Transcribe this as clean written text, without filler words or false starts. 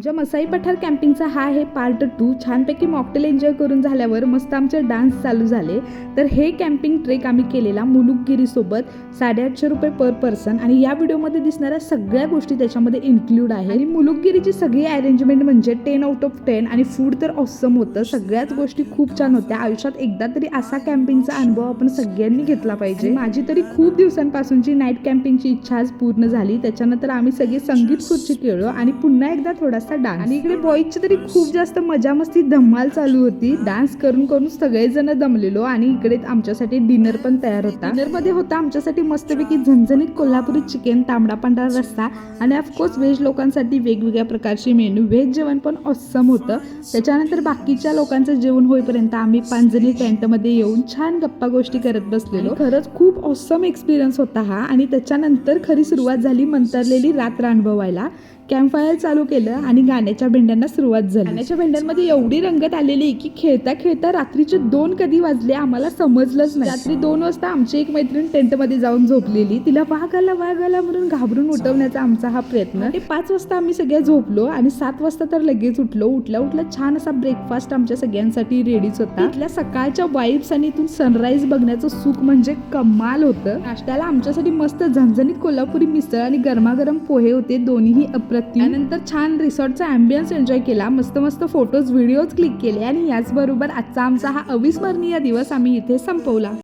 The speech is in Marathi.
आमच्या मसाई पठार कॅम्पिंगचा हा आहे पार्ट 2. छानपैकी मॉकटेल एन्जॉय करून झाल्यावर मस्त आमचे डान्स चालू झाले. तर हे कॅम्पिंग ट्रेक आम्ही केलेला मुलुकगिरी सोबत 850 रुपये पर पर्सन आणि या व्हिडिओमध्ये दिसणाऱ्या सगळ्या गोष्टी त्याच्यामध्ये इन्क्लूड आहे. आणि मुलुकगिरीची सगळी अरेंजमेंट म्हणजे 10 आउट ऑफ 10 आणि फूड तर ऑसम होतं. सगळ्याच गोष्टी खूप छान होत्या. आयुष्यात एकदा तरी असा कॅम्पिंगचा अनुभव आपण सगळ्यांनी घेतला पाहिजे. माझी तरी खूप दिवसांपासूनची नाईट कॅम्पिंगची इच्छा आज पूर्ण झाली. त्याच्यानंतर आम्ही सगळे संगीत खुर्ची खेळलो आणि पुन्हा एकदा थोडासा डान्स. आणि इकडे बॉईजची तरी खूप जास्त मजा मस्ती धमाल चालू होती. डान्स करून करून सगळेजण दमलेलो आणि इकडे आमच्यासाठी डिनर पण तयार होता. डिनर मध्ये होता आमच्यासाठी मस्तपैकी झणझणीत कोल्हापुरी चिकन, तांबडा पांढरा रस्सा आणि ऑफकोर्स व्हेज लोकांसाठी वेगवेगळ्या प्रकारचे मेनू. व्हेज जेवण पण ऑसम होतं. त्याच्यानंतर बाकीच्या लोकांचं जेवण होईपर्यंत आम्ही 5 जणी टेंटमध्ये येऊन छान गप्पा गोष्टी करत बसलेलो. खरंच खूप ऑसम एक्सपिरियन्स होता हा. आणि त्याच्यानंतर खरी सुरुवात झाली मंतरलेली रात्र अनुभवायला. कॅम्पफायर चालू केलं आणि गाण्याच्या भेंड्यांना सुरुवात झाली. गाण्याच्या भेंड्यांमध्ये एवढी रंगत आलेली की खेळता खेळता रात्रीचे 2 कधी वाजले आम्हाला समजलंच नाही. रात्री 2 वाजता आमची एक मैत्रीण टेंटमध्ये जाऊन झोपलेली. तिला वाघ आला म्हणून घाबरून उठवण्याचा आमचा हा प्रयत्न. आणि 5 वाजता आम्ही सगळ्या झोपलो आणि 7 वाजता तर लगेच उठलो. उठल्या छान असा ब्रेकफास्ट आमच्या सगळ्यांसाठी रेडीच होता. इथल्या सकाळच्या वाईब्स आणि इथून सनराईज बघण्याचं सुख म्हणजे कमाल होतं. नाश्त्याला आमच्यासाठी मस्त झणझणीत कोल्हापुरी मिसळ आणि गरमागरम पोहे होते. दोन्हीही त्यानंतर छान रिसॉर्टचा अँबियन्स एन्जॉय केला. मस्त मस्त फोटोज व्हिडिओज क्लिक केले आणि याचबरोबर आजचा आमचा हा अविस्मरणीय दिवस आम्ही इथे संपवला.